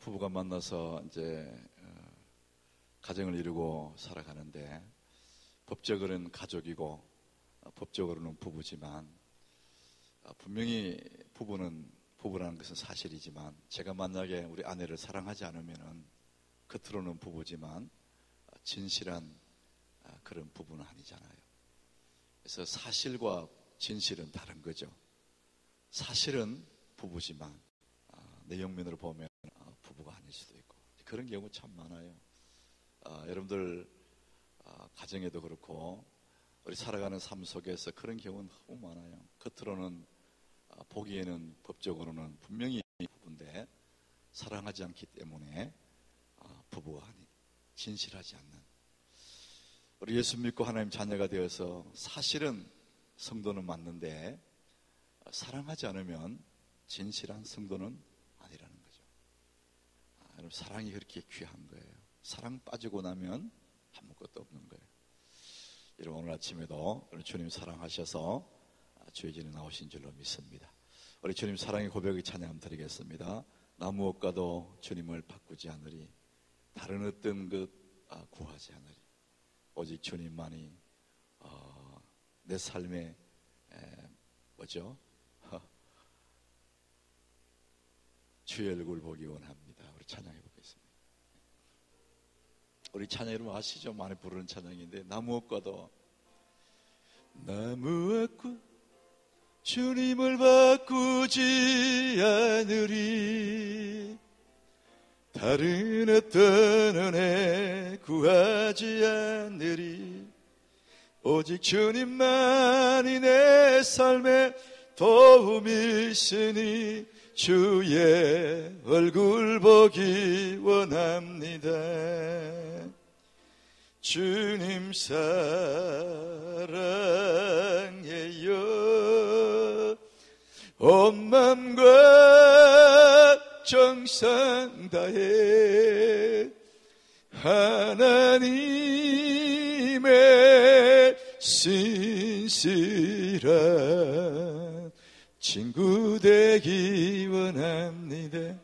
부부가 만나서 이제 가정을 이루고 살아가는데 법적으로는 가족이고 법적으로는 부부지만 분명히 부부라는 것은 사실이지만 제가 만약에 우리 아내를 사랑하지 않으면은 겉으로는 부부지만 진실한 그런 부부는 아니잖아요. 그래서 사실과 진실은 다른 거죠. 사실은 부부지만 내용면으로 보면 부부가 아닐 수도 있고 그런 경우 참 많아요. 여러분들 가정에도 그렇고 우리 살아가는 삶 속에서 그런 경우는 너무 많아요. 겉으로는 보기에는 법적으로는 분명히 부부인데 사랑하지 않기 때문에 부부가 아닌 진실하지 않는 우리 예수 믿고 하나님 자녀가 되어서 사실은 성도는 맞는데 사랑하지 않으면 진실한 성도는 아니라는 거죠. 여러분 사랑이 그렇게 귀한 거예요. 사랑 빠지고 나면 아무것도 없는 거예요. 여러분 오늘 아침에도 우리 주님 사랑하셔서 주의 전에 나오신 줄로 믿습니다. 우리 주님 사랑의 고백을 찬양 드리겠습니다. 나 무엇과도 주님을 바꾸지 않으리 다른 어떤 것 구하지 않으리 오직 주님만이 내 삶의 주의 얼굴 보기 원합니다. 우리 찬양해 보겠습니다. 우리 찬양 여러분 아시죠? 많이 부르는 찬양인데 나 무엇과도 주님을 바꾸지 않으리 다른 어떤 은혜 구하지 않으리 오직 주님만이 내 삶의 도움이시니 주의 얼굴 보기 원합니다. 주님 사랑해요 온 맘과 정성 다해 하나님의 신실한 친구 되기 원합니다.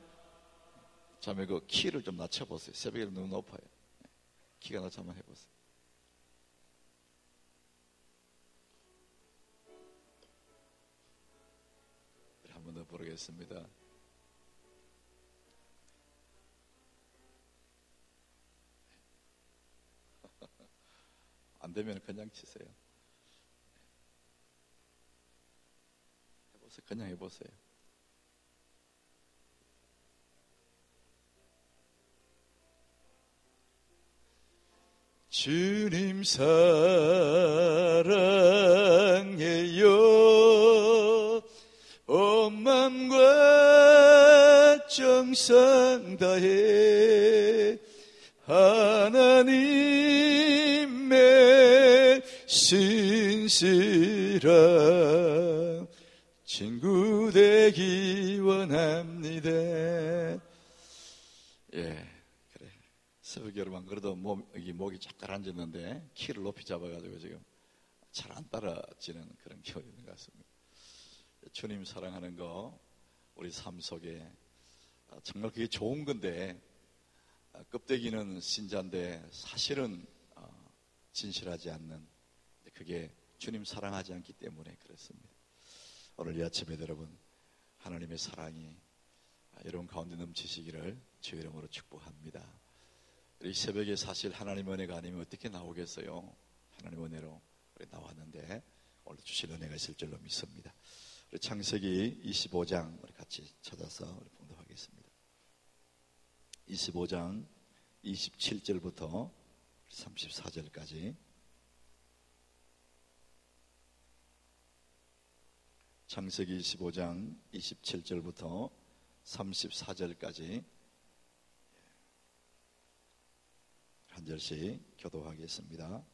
자매 그 키를 좀 낮춰보세요. 새벽에 너무 높아요. 키가 낮춰 한번 해보세요. 한 번 더 부르겠습니다. 안 되면 그냥 치세요. 해보세요. 그냥 해보세요. 주님 사랑해요 온 맘과 정성 다해 하나님의 신실한 친구 되기 원합니다. 그래. 새벽에 여러분 그래도 목이 쫙 가라앉았는데 키를 높이 잡아가지고 지금 잘 안 따라지는 그런 경우가 있는 것 같습니다. 주님 사랑하는 거 우리 삶 속에 정말 그게 좋은 건데 껍데기는 신자인데 사실은 진실하지 않는 그게 주님 사랑하지 않기 때문에 그렇습니다. 오늘 이 아침에 여러분 하나님의 사랑이 여러분 가운데 넘치시기를 주의 이름으로 축복합니다. 이 새벽에 사실 하나님의 은혜가 아니면 어떻게 나오겠어요? 하나님의 은혜로 우리 나왔는데 오늘 주실 은혜가 있을 줄로 믿습니다. 우리 창세기 25장 우리 같이 찾아서 우리 봉독하겠습니다. 25장 27절부터 34절까지 창세기 25장 27절부터 34절까지 한 절씩 교독하겠습니다.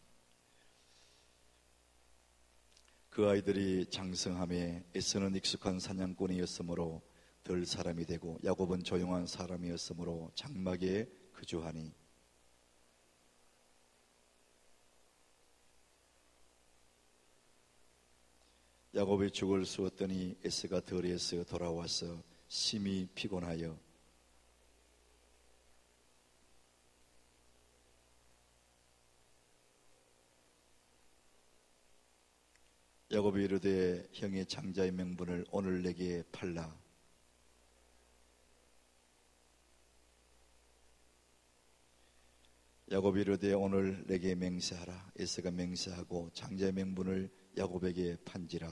그 아이들이 장성함에 에서는 익숙한 사냥꾼이었으므로 덜 사람이 되고 야곱은 조용한 사람이었으므로 장막에 거주하니 야곱이 죽을 쑤었더니 에서가 덜에서 돌아와서 심히 피곤하여 야곱이 이르되 형의 장자의 명분을 오늘 내게 팔라. 야곱이 이르되 오늘 내게 맹세하라. 에서가 맹세하고 장자의 명분을 야곱에게 판지라.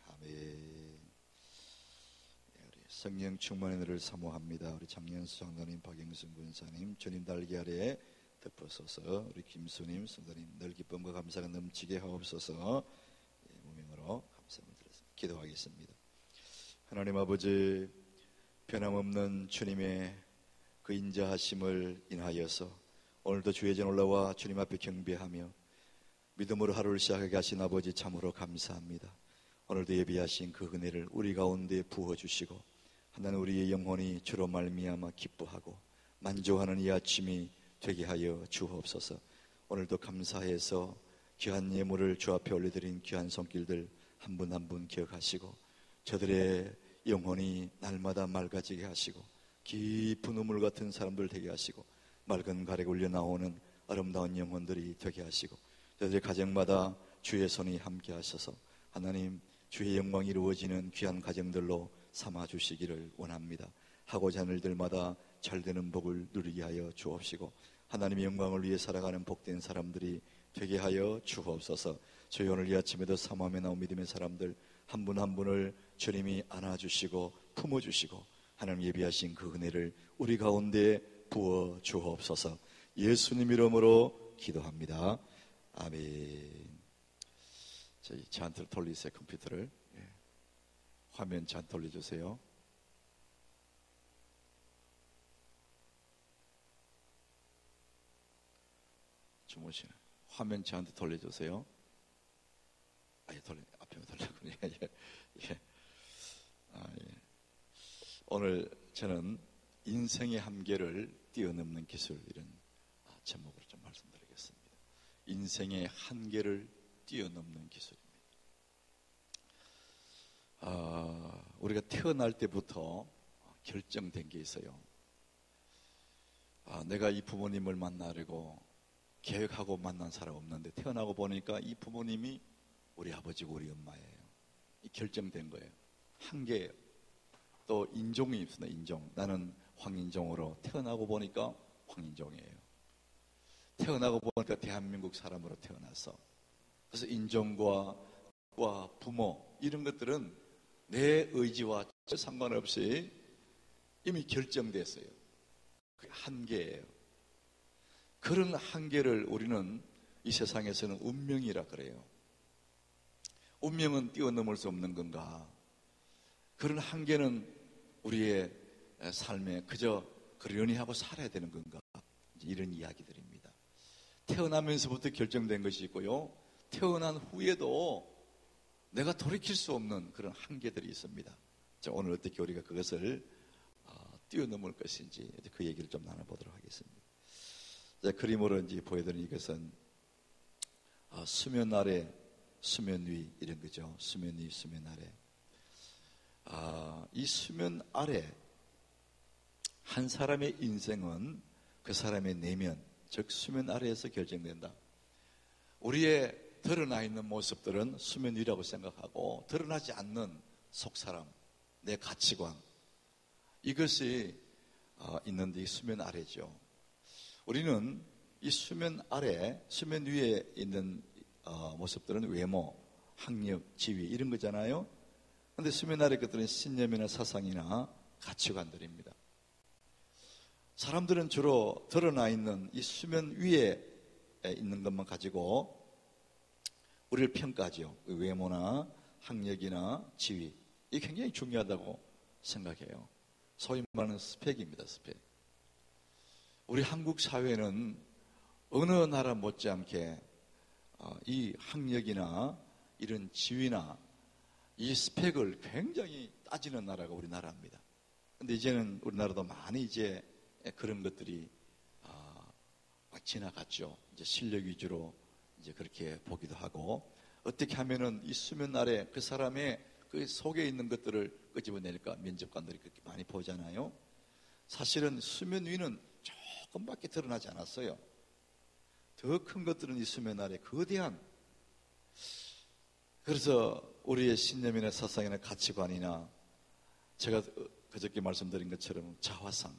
아멘. 성령 충만의 은혜를 사모합니다. 우리 장현수 장로님, 박영순 군사님, 주님 달기 아래에 덮어서서 우리 김수님, 성도님 늘 기쁨과 감사가 넘치게 하옵소서. 무명으로 감사를 드렸습니다. 기도하겠습니다. 하나님 아버지, 변함없는 주님의 그 인자하심을 인하여서 오늘도 주의 전 올라와 주님 앞에 경배하며 믿음으로 하루를 시작하게 하신 아버지 참으로 감사합니다. 오늘도 예비하신 그 은혜를 우리 가운데 부어주시고 하나님 우리의 영혼이 주로 말미암아 기뻐하고 만족하는 이 아침이 되게 하여 주옵소서. 오늘도 감사해서 귀한 예물을 주 앞에 올려드린 귀한 손길들 한 분 한 분 기억하시고 저들의 영혼이 날마다 맑아지게 하시고 깊은 우물 같은 사람들 되게 하시고 맑은 가래가 울려나오는 아름다운 영혼들이 되게 하시고 저들의 가정마다 주의 손이 함께 하셔서 하나님 주의 영광이 이루어지는 귀한 가정들로 삼아주시기를 원합니다. 하고자 하는 일들마다 잘되는 복을 누리게 하여 주옵시고 하나님의 영광을 위해 살아가는 복된 사람들이 되게 하여 주옵소서. 저희 오늘 이 아침에도 사모하며 나온 믿음의 사람들 한 분 한 분을 주님이 안아주시고 품어주시고 하나님 예비하신 그 은혜를 우리 가운데 부어 주옵소서. 예수님 이름으로 기도합니다. 아멘. 저희 저한테 돌리세요. 컴퓨터를. 화면 저한테 돌려주세요. 주무시네. 화면 저한테 돌려주세요. 앞에 돌려군요. 예. 오늘 저는 인생의 한계를 뛰어넘는 기술, 이런 제목으로 좀 말씀드리겠습니다. 인생의 한계를 뛰어넘는 기술입니다. 우리가 태어날 때부터 결정된 게 있어요. 내가 이 부모님을 만나려고 계획하고 만난 사람 없는데 태어나고 보니까 이 부모님이 우리 아버지고 우리 엄마예요. 결정된 거예요. 한계예요. 또 인종이 있습니다. 인종. 나는 황인종으로 태어나고 보니까 황인종이에요. 태어나고 보니까 대한민국 사람으로 태어났어. 그래서 인종과 부모 이런 것들은 내 의지와 상관없이 이미 결정됐어요. 그게 한계예요. 그런 한계를 우리는 이 세상에서는 운명이라 그래요. 운명은 뛰어넘을 수 없는 건가? 그런 한계는 우리의 삶에 그저 그러려니 하고 살아야 되는 건가? 이런 이야기들입니다. 태어나면서부터 결정된 것이 있고요. 태어난 후에도 내가 돌이킬 수 없는 그런 한계들이 있습니다. 자, 오늘 어떻게 우리가 그것을 뛰어넘을 것인지 그 얘기를 좀 나눠보도록 하겠습니다. 자, 그림으로 이제 보여드린 이것은 수면 아래, 수면 위 이런 거죠. 수면 위, 수면 아래. 이 수면 아래 한 사람의 인생은 그 사람의 내면, 즉 수면 아래에서 결정된다. 우리의 드러나 있는 모습들은 수면 위라고 생각하고 드러나지 않는 속사람, 내 가치관 이것이 있는데 이 수면 아래죠. 우리는 이 수면 아래, 수면 위에 있는 모습들은 외모, 학력, 지위 이런 거잖아요. 그런데 수면 아래 것들은 신념이나 사상이나 가치관들입니다. 사람들은 주로 드러나 있는 이 수면 위에 있는 것만 가지고 우리를 평가하죠. 외모나 학력이나 지위 이게 굉장히 중요하다고 생각해요. 소위 말하는 스펙입니다. 스펙. 우리 한국 사회는 어느 나라 못지않게 이 학력이나 이런 지위나 이 스펙을 굉장히 따지는 나라가 우리나라입니다. 그런데 이제는 우리나라도 많이 이제 그런 것들이 지나갔죠. 이제 실력 위주로 이제 그렇게 보기도 하고 어떻게 하면은 이 수면 아래 그 사람의 그 속에 있는 것들을 끄집어낼까 면접관들이 그렇게 많이 보잖아요. 사실은 수면 위는 조금밖에 드러나지 않았어요. 더 큰 것들은 이 수면 아래 거대한, 그래서 우리의 신념이나 사상이나 가치관이나 제가 그저께 말씀드린 것처럼 자화상,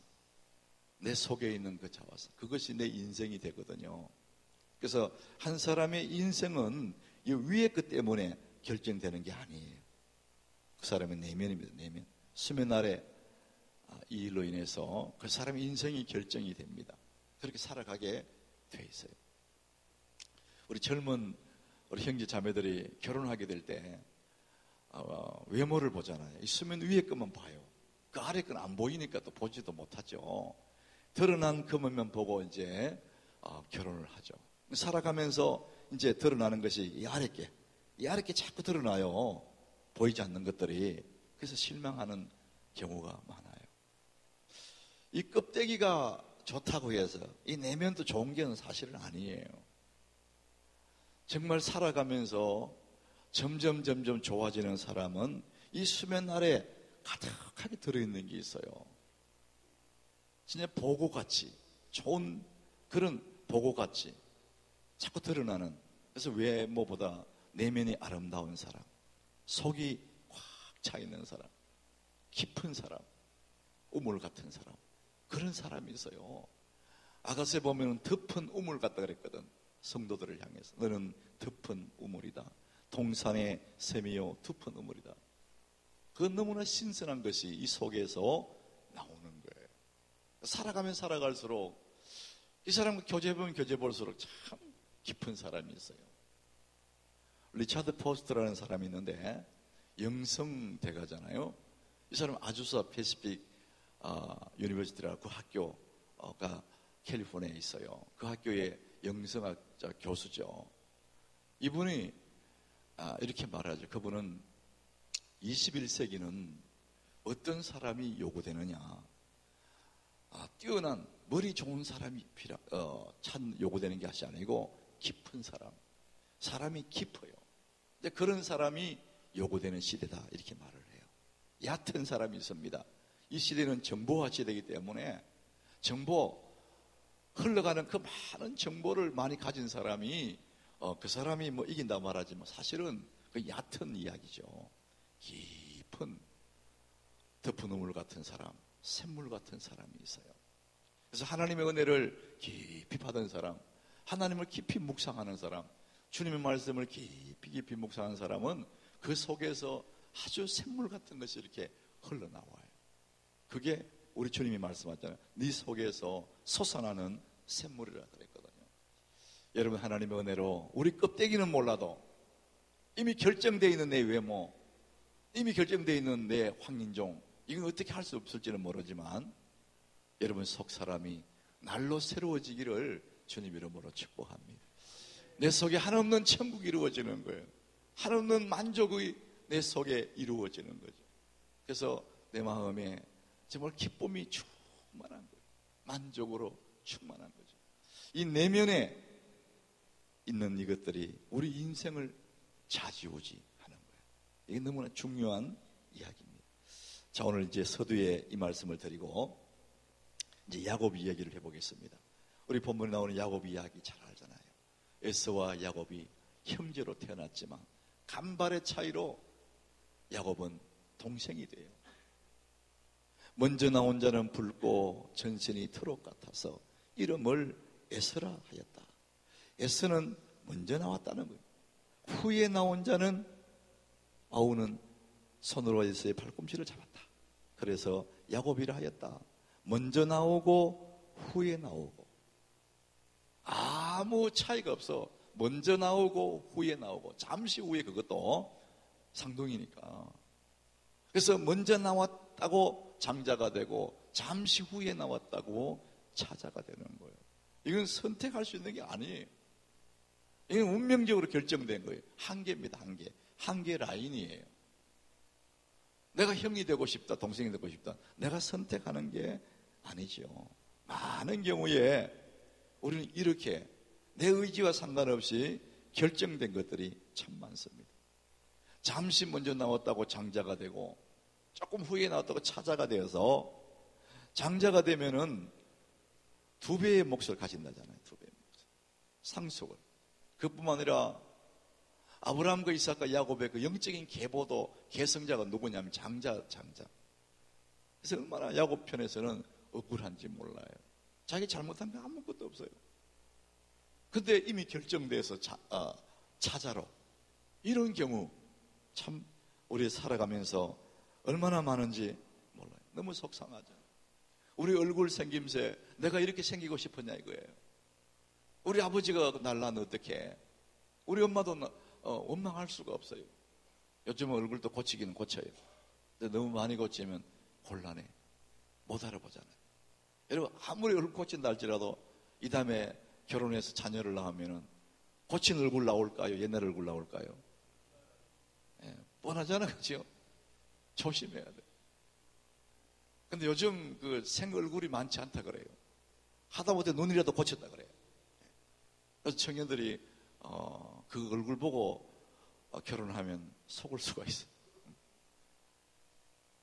내 속에 있는 그 자화상, 그것이 내 인생이 되거든요. 그래서 한 사람의 인생은 이 위의 것 때문에 결정되는 게 아니에요. 그 사람의 내면입니다. 내면. 수면 아래 이 일로 인해서 그 사람의 인생이 결정이 됩니다. 그렇게 살아가게 돼 있어요. 우리 젊은 우리 형제 자매들이 결혼하게 될 때 외모를 보잖아요. 이 수면 위에 것만 봐요. 그 아래 건 안 보이니까 또 보지도 못하죠. 드러난 것만 보고 이제 결혼을 하죠. 살아가면서 이제 드러나는 것이 이 아래 게 자꾸 드러나요. 보이지 않는 것들이. 그래서 실망하는 경우가 많아요. 이 껍데기가 좋다고 해서 이 내면도 좋은 게 사실은 아니에요. 정말 살아가면서 점점 좋아지는 사람은 이 수면 아래 가득하게 들어있는 게 있어요. 진짜 보고같이, 좋은 그런 보고같이 자꾸 드러나는, 그래서 외모보다 내면이 아름다운 사람, 속이 꽉 차 있는 사람, 깊은 사람, 우물 같은 사람, 그런 사람이 있어요. 아가서에 보면 덮은 우물 같다 그랬거든. 성도들을 향해서 너는 덮은 우물이다. 동산의 샘이요 덮은 우물이다. 그건 너무나 신선한 것이 이 속에서 나오는 거예요. 살아가면 살아갈수록 이 사람과 교제해보면 교제해볼수록 참 깊은 사람이 있어요. 리차드 포스트라는 사람이 있는데 영성대가잖아요. 이 사람은 아주사 패시픽 유니버시티라고 그 학교가 캘리포니아에 있어요. 그 학교의 영성학자 교수죠. 이분이 이렇게 말하죠. 그분은 21세기는 어떤 사람이 요구되느냐, 뛰어난 머리 좋은 사람이 요구되는 것이 아니고 깊은 사람이 깊어요. 이제 그런 사람이 요구되는 시대다, 이렇게 말을 해요. 얕은 사람이 있습니다. 이 시대는 정보화 시대이기 때문에 흘러가는 그 많은 정보를 많이 가진 사람이 그 사람이 뭐 이긴다 말하지만 사실은 그 얕은 이야기죠. 깊은 덮은 우물 같은 사람, 샘물 같은 사람이 있어요. 그래서 하나님의 은혜를 깊이 받은 사람, 하나님을 깊이 묵상하는 사람, 주님의 말씀을 깊이 묵상하는 사람은 그 속에서 아주 샘물 같은 것이 이렇게 흘러나와요. 그게 우리 주님이 말씀하셨잖아요. 네 속에서 솟아나는 샘물이라 그랬거든요. 여러분, 하나님의 은혜로 우리 껍데기는 몰라도 이미 결정되어 있는 내 외모, 이미 결정되어 있는 내 황인종, 이건 어떻게 할 수 없을지는 모르지만 여러분 속 사람이 날로 새로워지기를 주님 이름으로 축복합니다. 내 속에 한없는 천국이 이루어지는 거예요. 한없는 만족이 내 속에 이루어지는 거죠. 그래서 내 마음에 정말 기쁨이 충만한 거예요. 만족으로 충만한 거죠. 이 내면에 있는 이것들이 우리 인생을 좌지우지하는 거예요. 이게 너무나 중요한 이야기입니다. 자, 오늘 이제 서두에 이 말씀을 드리고 이제 야곱 이야기를 해보겠습니다. 우리 본문에 나오는 야곱 이야기 잘 알잖아요. 에서와 야곱이 형제로 태어났지만 간발의 차이로 야곱은 동생이 돼요. 먼저 나온 자는 붉고 전신이 트롯 같아서 이름을 에서라 하였다. 에서는 먼저 나왔다는 거예요. 후에 나온 자는 아우는 손으로 에서의 팔꿈치를 잡았다. 그래서 야곱이라 하였다. 먼저 나오고 후에 나오고 아무 차이가 없어. 먼저 나오고 후에 나오고 잠시 후에 그것도 상동이니까. 그래서 먼저 나왔다고 장자가 되고 잠시 후에 나왔다고 차자가 되는 거예요. 이건 선택할 수 있는 게 아니에요. 이건 운명적으로 결정된 거예요. 한계입니다. 한계 라인이에요. 내가 형이 되고 싶다, 동생이 되고 싶다, 내가 선택하는 게 아니죠. 많은 경우에 우리는 이렇게 내 의지와 상관없이 결정된 것들이 참 많습니다. 잠시 먼저 나왔다고 장자가 되고 조금 후에 나왔다고 차자가 되어서 장자가 되면은 2배의 몫을 가진다잖아요. 2배의 몫. 상속을. 그뿐만 아니라 아브라함과 이삭과 야곱의 그 영적인 계보도 계승자가 누구냐면 장자. 그래서 얼마나 야곱 편에서는 억울한지 몰라요. 자기 잘못한 게 아무것도 없어요. 근데 이미 결정돼서 차자로. 이런 경우 참 우리 살아가면서 얼마나 많은지 몰라요. 너무 속상하죠. 우리 얼굴 생김새 내가 이렇게 생기고 싶었냐 이거예요. 우리 아버지가 날라는 어떻게 우리 엄마도 원망할 수가 없어요. 요즘은 얼굴도 고치기는 고쳐요. 근데 너무 많이 고치면 곤란해. 못 알아보잖아요. 여러분 아무리 얼굴 고친다 할지라도 이 다음에 결혼해서 자녀를 낳으면 고친 얼굴 나올까요? 옛날 얼굴 나올까요? 예, 뻔하잖아, 그렇죠? 조심해야 돼. 근데 요즘 그 생 얼굴이 많지 않다 그래요. 하다못해 눈이라도 고쳤다 그래요. 그래서 청년들이 그 얼굴 보고 결혼하면 속을 수가 있어요.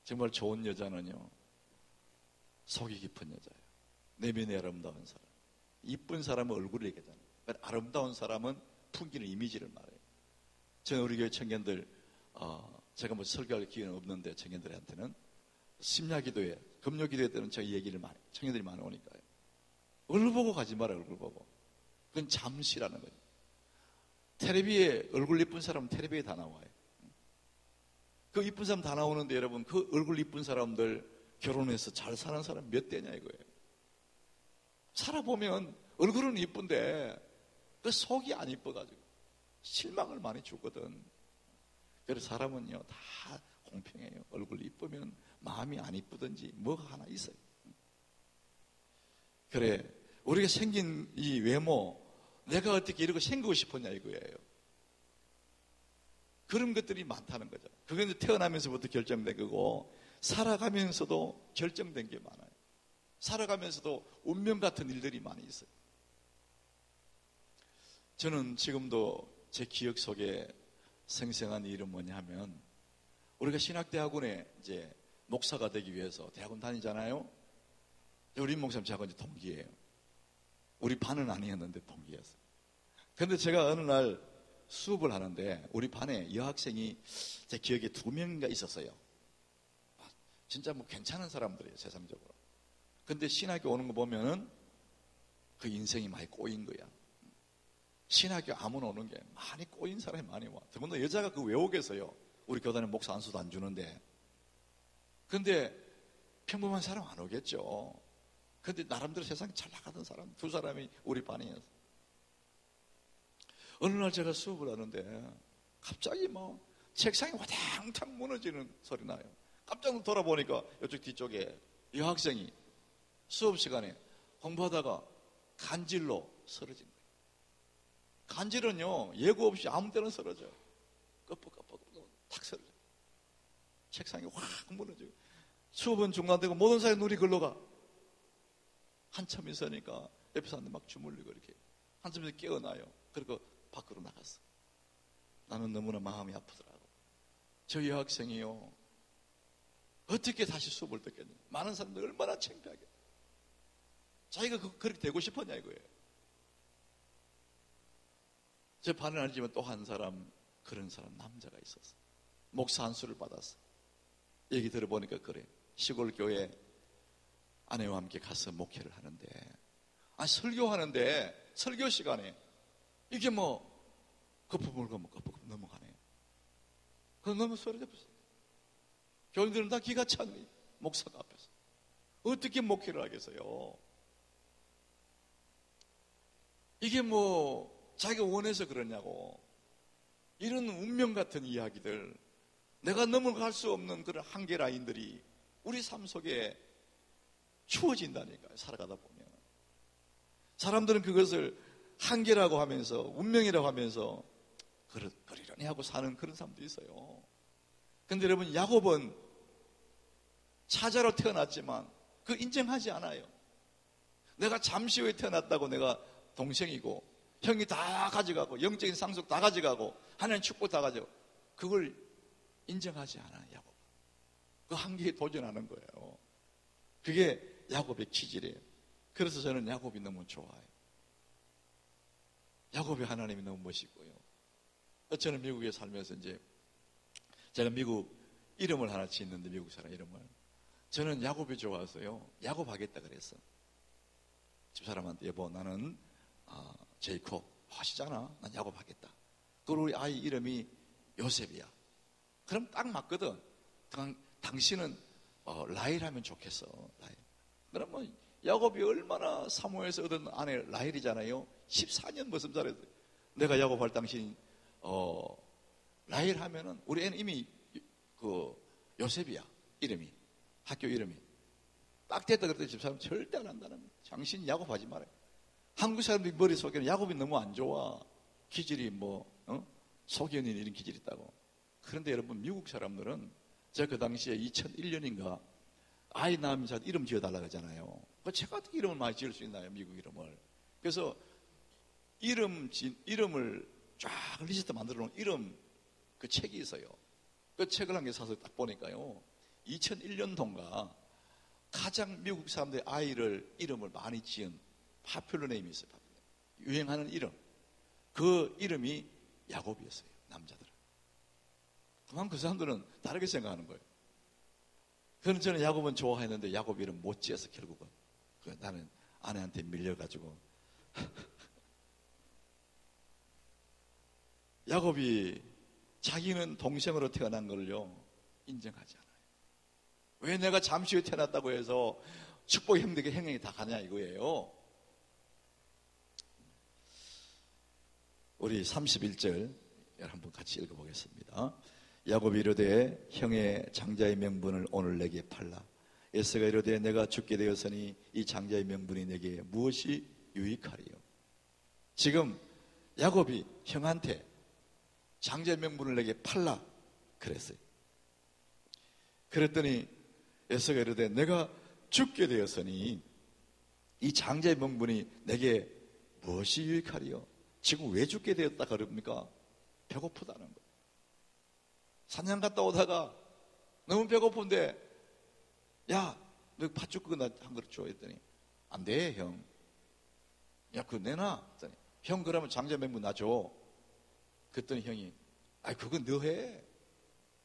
정말 좋은 여자는요, 속이 깊은 여자예요. 내면이 아름다운 사람. 이쁜 사람은 얼굴을 얘기하잖아요. 아름다운 사람은 풍기는 이미지를 말해요. 저는 우리 교회 청년들, 제가 뭐 설교할 기회는 없는데 청년들한테는 심야기도회, 금요기도회 때는 저희 얘기를 많이, 청년들이 많이 오니까요. 얼굴 보고 가지 마라, 얼굴 보고. 그건 잠시라는 거예요. 텔레비에 얼굴 이쁜 사람은 텔레비에 다 나와요. 그 이쁜 사람 다 나오는데 여러분, 그 얼굴 이쁜 사람들 결혼해서 잘 사는 사람 몇 대냐 이거예요. 살아보면 얼굴은 이쁜데 그 속이 안 이뻐가지고 실망을 많이 주거든. 그래서 사람은요 다 공평해요. 얼굴 이쁘면 마음이 안 이쁘든지 뭐가 하나 있어요. 그래, 우리가 생긴 이 외모, 내가 어떻게 이렇게 생기고 싶었냐 이거예요. 그런 것들이 많다는 거죠. 그건 태어나면서부터 결정된 거고, 살아가면서도 결정된 게 많아요. 살아가면서도 운명 같은 일들이 많이 있어요. 저는 지금도 제 기억 속에 생생한 일은 뭐냐 하면, 우리가 신학대학원에 이제 목사가 되기 위해서 대학원 다니잖아요. 우리 목사님 저하고 이제 동기예요. 우리 반은 아니었는데 동기였어요. 그런데 제가 어느 날 수업을 하는데 우리 반에 여학생이 제 기억에 2명인가 있었어요. 진짜 뭐 괜찮은 사람들이에요, 세상적으로. 근데 신학교 오는 거 보면은 그 인생이 많이 꼬인 거야. 신학교 아무나 오는 게 많이 꼬인 사람이 많이 와. 더군다나 여자가 그 왜 오겠어요? 우리 교단에 목사 안수도 안 주는데. 근데 평범한 사람 안 오겠죠. 근데 나름대로 세상에 잘 나가던 사람 2사람이 우리 반이었어요. 어느 날 제가 수업을 하는데 갑자기 뭐 책상이 와당탕 무너지는 소리 나요. 깜짝 돌아보니까 이쪽 뒤쪽에 여학생이 수업 시간에 공부하다가 간질로 쓰러진 거예요. 간질은요 예고 없이 아무 때나 쓰러져요. 끄뻑끄뻑 탁 쓰러져요. 책상이 확 무너져요. 수업은 중단되고 모든 사람이 눈이 글러가. 한참 있으니까 옆에 사람들 막 주물리고 이렇게 한참 있어 깨어나요. 그리고 밖으로 나갔어. 나는 너무나 마음이 아프더라고. 저 여학생이요 어떻게 다시 수업을 듣겠냐. 많은 사람들 얼마나 창피하게 자기가 그렇게 되고 싶었냐 이거예요. 제 반은 아니지만 또 한 사람, 그런 사람 남자가 있었어. 목사 안수를 받았어. 얘기 들어보니까 그래. 시골 교회 아내와 함께 가서 목회를 하는데, 설교하는데 설교 시간에 이게 뭐 거품 물고 거품 넘어가네. 그럼 너무 소리 잡혔어. 교인들은 다 기가 찬 거예요. 목사가 앞에서 어떻게 목회를 하겠어요? 이게 뭐 자기가 원해서 그러냐고. 이런 운명 같은 이야기들, 내가 넘어갈 수 없는 그런 한계 라인들이 우리 삶 속에 추워진다니까요. 살아가다 보면 사람들은 그것을 한계라고 하면서 운명이라고 하면서 그러려니 하고 사는 그런 사람도 있어요. 그런데 여러분, 야곱은 차자로 태어났지만 그 인정하지 않아요. 내가 잠시 후에 태어났다고 내가 동생이고 형이 다 가져가고 영적인 상속 다 가져가고 하나님 축복 다 가져가고 그걸 인정하지 않아요. 야곱. 그 한계에 도전하는 거예요. 그게 야곱의 기질이에요. 그래서 저는 야곱이 너무 좋아요. 야곱의 하나님이 너무 멋있고요. 저는 미국에 살면서 이제 제가 미국 이름을 하나 짓는데, 미국 사람 이름을. 저는 야곱이 좋아서요, 야곱 하겠다 그랬어. 집사람한테, 여보 나는 제이콥 하시잖아, 난 야곱 하겠다. 그리고 우리 아이 이름이 요셉이야. 그럼 딱 맞거든. 당신은 라헬 하면 좋겠어. 라헬. 그러면 야곱이 얼마나 사모에서 얻은 아내 라헬이잖아요. 14년 무슨 잘했어요. 내가 야곱 할 당시 라헬 하면은 우리 애는 이미 요셉이야. 이름이, 학교 이름이. 딱 됐다 그랬더니 집사람 절대 안 한다는 거예요. 당신 야곱 하지 말아요. 한국 사람들이 머릿속에는 야곱이 너무 안 좋아. 기질이 소견인 이런 기질이 있다고. 그런데 여러분, 미국 사람들은 제가 그 당시에 2001년인가 아이 낳으면 저한테 이름 지어달라고 하잖아요. 제가 어떻게 이름을 많이 지을 수 있나요, 미국 이름을. 그래서 이름을 쫙 리스트 만들어 놓은 이름 그 책이 있어요. 그 책을 한 개 사서 딱 보니까요, 2001년도인가 가장 미국 사람들의 이름을 많이 지은 파퓰러 네임이 있어요. 유행하는 이름. 그 이름이 야곱이었어요, 남자들은. 그만 그 사람들은 다르게 생각하는 거예요. 그래서 저는 야곱은 좋아했는데 야곱 이름 못 지어서 결국은 나는 아내한테 밀려가지고 야곱이 자기는 동생으로 태어난 걸요 인정하지 않아요. 왜 내가 잠시 후에 태어났다고 해서 축복 행복의 행행이 다 가냐 이거예요. 우리 31절 한번 같이 읽어보겠습니다. 야곱이 이르되 형의 장자의 명분을 오늘 내게 팔라. 에서가 이르되 내가 죽게 되었으니 이 장자의 명분이 내게 무엇이 유익하리요. 지금 야곱이 형한테 장자의 명분을 내게 팔라 그랬어요. 그랬더니 에서가 이르되 내가 죽게 되었으니 이 장자의 명분이 내게 무엇이 유익하리요. 지금 왜 죽게 되었다 그럽니까? 배고프다는 거예요. 사냥 갔다 오다가 너무 배고픈데, 야, 너 팥죽 그거 나 한 그릇 줘 했더니 안 돼, 형. 야, 그거 내놔. 했더니, 형 그러면 장자 명분 나 줘. 그랬더니 형이, 아이 그건 너 해.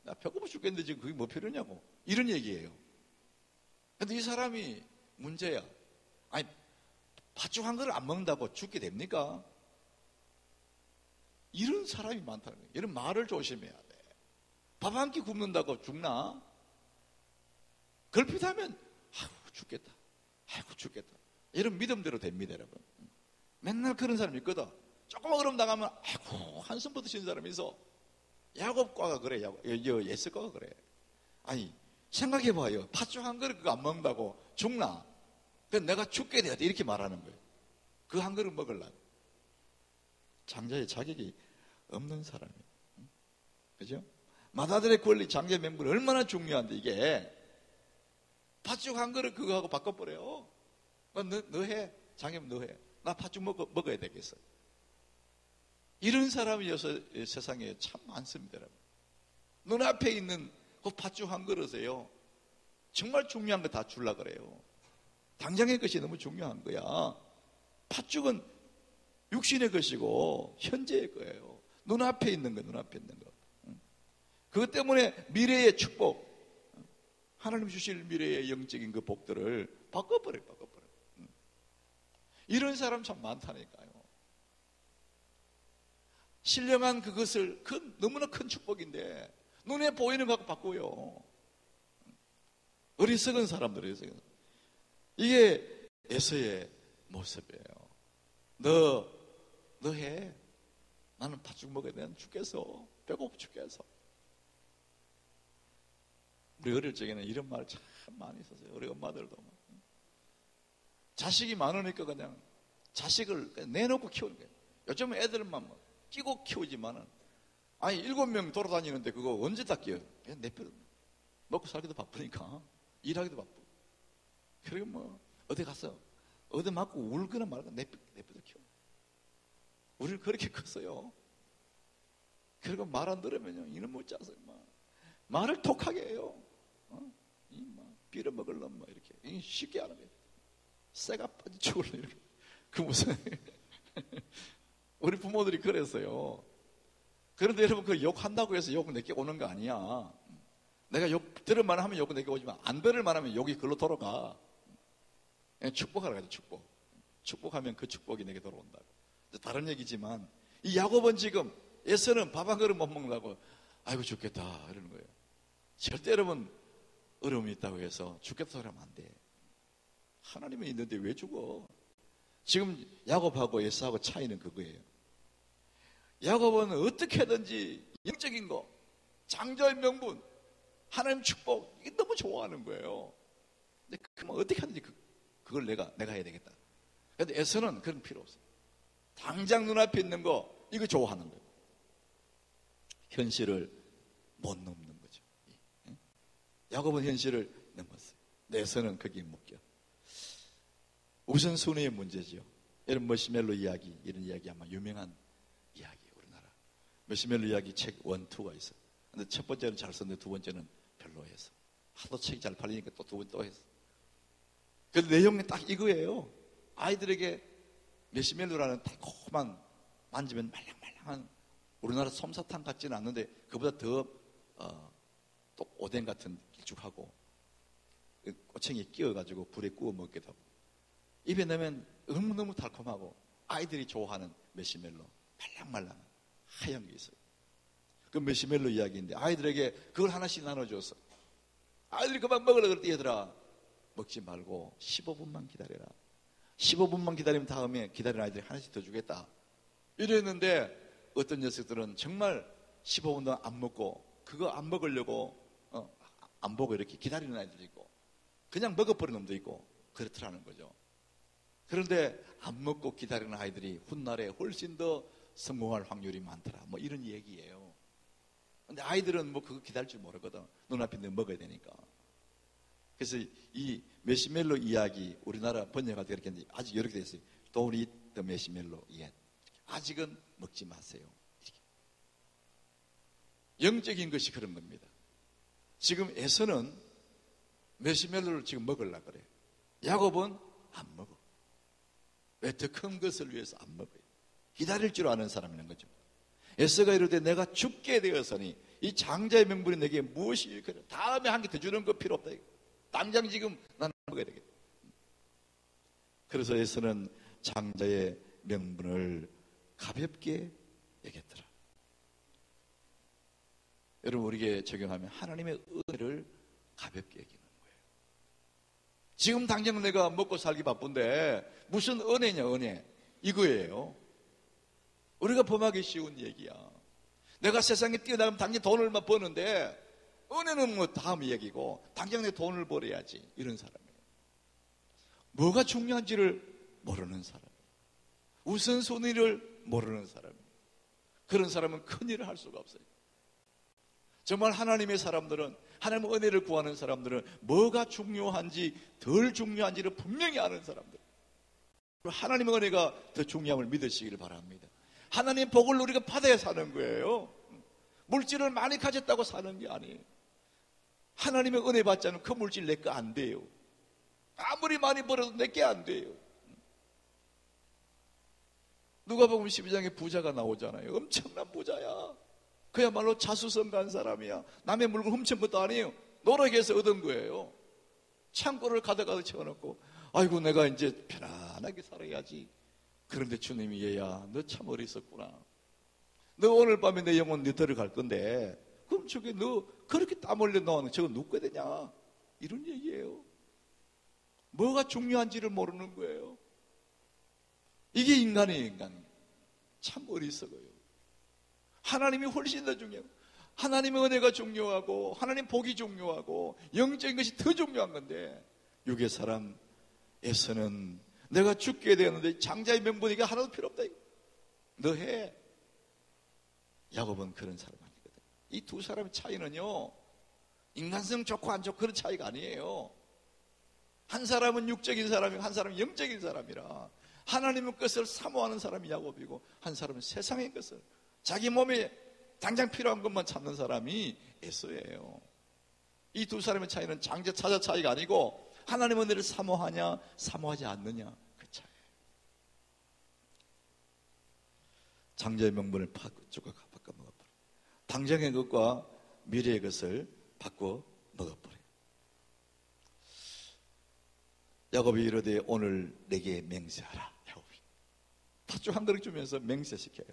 나 배고파 죽겠는데 지금 그게 뭐 필요냐고. 이런 얘기예요. 근데 이 사람이 문제야. 아니, 팥죽 한 그릇 안 먹는다고 죽게 됩니까? 이런 사람이 많다는 거예요. 이런 말을 조심해야 돼. 밥 한 끼 굶는다고 죽나? 걸핏하면 아이고 죽겠다, 아이고 죽겠다, 이런 믿음대로 됩니다, 여러분. 맨날 그런 사람이 있거든. 조금만 얼음 나가면 아이고 한숨부터 쉬는 사람이 있어. 야곱과가 그래. 예스과가 그래. 아니 생각해봐요. 팥죽 한 그릇 그거 안 먹는다고 죽나? 그래서 내가 죽게 돼야 돼 이렇게 말하는 거예요. 그 한 그릇 먹으려고. 장자의 자격이 없는 사람이에요. 그죠? 맏아들의 권리, 장자의 명분이 얼마나 중요한데, 이게. 팥죽 한 그릇 그거 하고 바꿔버려요. 너 해. 장자면 너 해. 나 팥죽 먹어야 되겠어. 이런 사람이 세상에 참 많습니다, 여러분. 눈앞에 있는 그 팥죽 한 그릇에요, 정말 중요한 거 다 주려고 그래요. 당장의 것이 너무 중요한 거야. 팥죽은 육신의 것이고 현재의 거예요. 눈앞에 있는 거, 눈앞에 있는 거. 그것 때문에 미래의 축복, 하나님 주실 미래의 영적인 그 복들을 바꿔버려요. 이런 사람 참 많다니까요. 신령한 그것을 너무나 큰 축복인데 눈에 보이는 거 갖고 바꾸어요. 어리석은 사람들이에요. 이게 에서의 모습이에요. 너 해. 나는 팥죽 먹어야 돼. 죽겠어. 배고파 죽겠어. 우리 어릴 적에는 이런 말 참 많이 썼어요. 우리 엄마들도. 자식이 많으니까 그냥 자식을 내놓고 키우는 거예요. 요즘은 애들만 끼고 키우지만은, 아니 7명 돌아다니는데 그거 언제 다 끼워요? 그냥 내버려. 먹고 살기도 바쁘니까, 일하기도 바쁘고. 그리고 뭐 어디 가서 얻어 맞고 울거나 말거나 내버려 키워. 우리는 그렇게 컸어요. 그리고 말 안 들으면요, 이놈 못 짜서 말을 독하게 해요. 빌어먹을 놈 이렇게 쉽게 하는 거예요. 쇠가 빠지 죽을래. 이렇게. 그 무슨 우리 부모들이 그랬어요. 그런데 여러분, 그 욕한다고 해서 욕 내게 오는 거 아니야. 내가 욕 들을만 하면 욕 내게 오지만 안 들을만 하면 욕이 글로 돌아가. 축복하러 가죠. 축복하면 그 축복이 내게 돌아온다고. 다른 얘기지만 이 야곱은 지금 에서는 밥 한 그릇 못 먹는다고 아이고 죽겠다 이러는 거예요. 절대 여러분 어려움이 있다고 해서 죽겠다 소리 하면 안 돼. 하나님은 있는데 왜 죽어? 지금 야곱하고 에서하고 차이는 그거예요. 야곱은 어떻게든지 영적인 거, 장자의 명분, 하나님 축복, 이게 너무 좋아하는 거예요. 근데 그만 어떻게 하든지 그걸 내가 해야 되겠다. 그런데 에서는 그런 필요 없어요. 당장 눈앞에 있는 거, 이거 좋아하는 거예요. 현실을 못 넘는 거죠. 야곱은 현실을 넘었어요. 에서는 거기에 묶여. 우선순위의 문제죠. 여러분, 머시멜로 이야기, 이런 이야기 아마 유명한 이야기예요. 우리나라 머시멜로 이야기 책 1, 2가 있어요. 근데 첫 번째는 잘 썼는데 두 번째는 별로해서 하도 책이 잘 팔리니까 또 두 번 또 했어. 그 내용이 딱 이거예요. 아이들에게 머시멜로라는 달콤한, 만지면 말랑말랑한 우리나라 솜사탕 같지는 않는데 그보다 더 또 오뎅 같은 길쭉하고 꼬챙이에 끼워가지고 불에 구워 먹기도 하고 입에 넣으면 너무너무 달콤하고 아이들이 좋아하는 머시멜로, 말랑말랑한 하얀 게 있어요. 그 머시멜로 이야기인데 아이들에게 그걸 하나씩 나눠줬어. 아이들이 그만 먹으려고 그랬더니 얘들아 먹지 말고 15분만 기다려라. 15분만 기다리면 다음에 기다리는 아이들이 하나씩 더 주겠다 이랬는데 어떤 녀석들은 정말 15분 동안 안 먹고 그거 안 먹으려고 안 보고 이렇게 기다리는 아이들도 있고 그냥 먹어버리는 놈도 있고 그렇더라는 거죠. 그런데 안 먹고 기다리는 아이들이 훗날에 훨씬 더 성공할 확률이 많더라. 뭐 이런 얘기예요. 근데 아이들은 뭐 그거 기다릴 줄 모르거든. 눈앞에 있는 거 먹어야 되니까. 그래서 이 머시멜로 이야기 우리나라 번역할 때 이렇게 했는데 아직 이렇게 돼 있어요. Don't eat the marshmallow yet. 아직은 먹지 마세요. 이렇게. 영적인 것이 그런 겁니다. 지금 에서는 머시멜로를 지금 먹으려고 그래요. 야곱은 안 먹어. 왜? 더 큰 것을 위해서 안 먹어요. 기다릴 줄 아는 사람이라는 거죠. 에서가 이르되 내가 죽게 되었으니 이 장자의 명분이 내게 무엇이 일까요? 다음에 한 개 더 주는 거 필요 없다. 당장 지금 나는 먹어야 되겠다. 그래서 에서는 장자의 명분을 가볍게 여겼더라. 여러분, 우리에게 적용하면 하나님의 은혜를 가볍게 여기는 거예요. 지금 당장 내가 먹고 살기 바쁜데 무슨 은혜냐, 은혜. 이거예요. 우리가 범하기 쉬운 얘기야. 내가 세상에 뛰어나가면 당장 돈을 얼마 버는데 은혜는 뭐 다음 얘기고 당장 내 돈을 벌어야지. 이런 사람이에요. 뭐가 중요한지를 모르는 사람, 우선순위를 모르는 사람이에요. 그런 사람은 큰일을 할 수가 없어요. 정말 하나님의 사람들은, 하나님의 은혜를 구하는 사람들은 뭐가 중요한지 덜 중요한지를 분명히 아는 사람들. 하나님의 은혜가 더 중요함을 믿으시기를 바랍니다. 하나님의 복을 우리가 받아야 사는 거예요. 물질을 많이 가졌다고 사는 게 아니에요. 하나님의 은혜 받지 않으면 그 물질 내 거 안 돼요. 아무리 많이 벌어도 내 게 안 돼요. 누가복음 12장에 부자가 나오잖아요. 엄청난 부자야. 그야말로 자수성가한 사람이야. 남의 물건 훔친 것도 아니에요. 노력해서 얻은 거예요. 창고를 가득가득 채워놓고 아이고 내가 이제 편안하게 살아야지. 그런데 주님이 얘야 너 참 어리석구나. 너 오늘 밤에 내 영혼 네 들어갈 건데 그럼 저게 너 그렇게 땀 흘려 나오는 저거 누구 되냐. 이런 얘기예요. 뭐가 중요한지를 모르는 거예요. 이게 인간이에요. 인간. 참 어리석어요. 하나님이 훨씬 더 중요해요. 하나님의 은혜가 중요하고 하나님 복이 중요하고 영적인 것이 더 중요한 건데 육의 사람에서는 내가 죽게 되었는데 장자의 명분이 하나도 필요 없다. 너 해. 야곱은 그런 사람 아니거든. 이 두 사람의 차이는요, 인간성 좋고 안 좋고 그런 차이가 아니에요. 한 사람은 육적인 사람이고 한 사람은 영적인 사람이라 하나님의 것을 사모하는 사람이 야곱이고 한 사람은 세상의 것을, 자기 몸에 당장 필요한 것만 찾는 사람이 에서예요. 이 두 사람의 차이는 장자 차자 차이가 아니고 하나님은 너를 사모하냐 사모하지 않느냐, 그 차이. 장자의 명분을 바꿔 먹어버려. 당장의 것과 미래의 것을 바꿔 먹어버려. 야곱이 이르되 오늘 내게 맹세하라. 야곱이 팥죽 한 그릇 주면서 맹세시켜요.